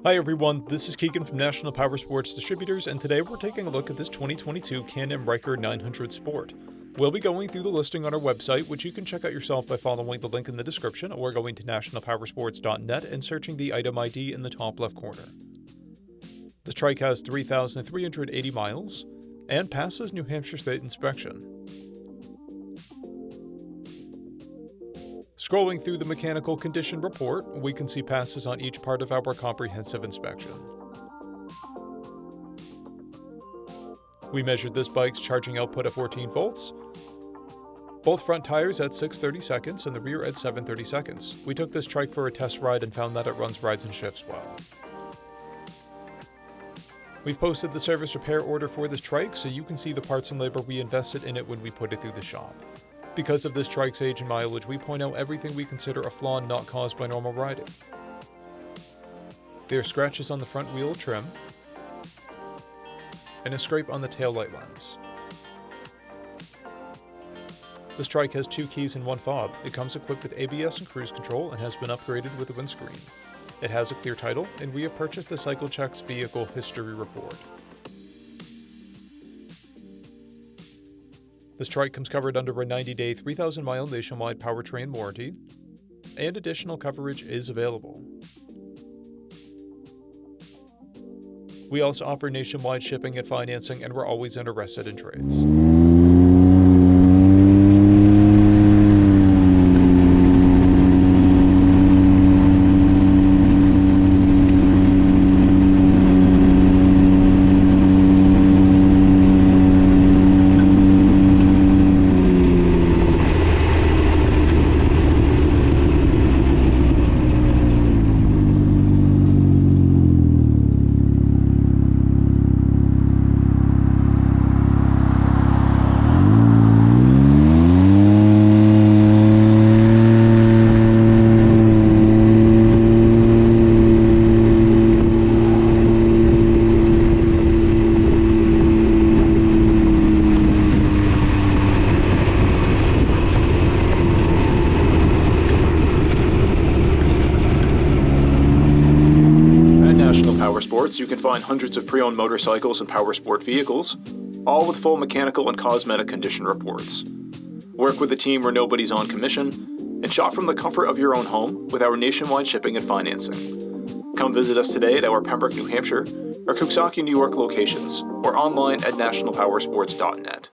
Hi everyone, this is Keegan from National Powersports Distributors, and today we're taking a look at this 2022 Can-Am RYKER 900 Sport. We'll be going through the listing on our website, which you can check out yourself by following the link in the description or going to nationalpowersports.net and searching the item ID in the top left corner. This trike has 3,380 miles and passes New Hampshire State inspection. Scrolling through the mechanical condition report, we can see passes on each part of our comprehensive inspection. We measured this bike's charging output at 14 volts, both front tires at 6/30 seconds and the rear at 7/30 seconds. We took this trike for a test ride and found that it runs rides and shifts well. We've posted the service repair order for this trike so you can see the parts and labor we invested in it when we put it through the shop. Because of this trike's age and mileage, we point out everything we consider a flaw not caused by normal riding. There are scratches on the front wheel trim and a scrape on the taillight lens. This trike has 2 keys and 1 fob. It comes equipped with ABS and cruise control and has been upgraded with a windscreen. It has a clear title, and we have purchased the CycleCheck's vehicle history report. This trike comes covered under a 90-day, 3,000-mile nationwide powertrain warranty, and additional coverage is available. We also offer nationwide shipping and financing, and we're always interested in trades. Powersports, you can find hundreds of pre-owned motorcycles and powersport vehicles, all with full mechanical and cosmetic condition reports. Work with a team where nobody's on commission, and shop from the comfort of your own home with our nationwide shipping and financing. Come visit us today at our Pembroke, New Hampshire, or Coxsackie, New York locations, or online at nationalpowersports.net.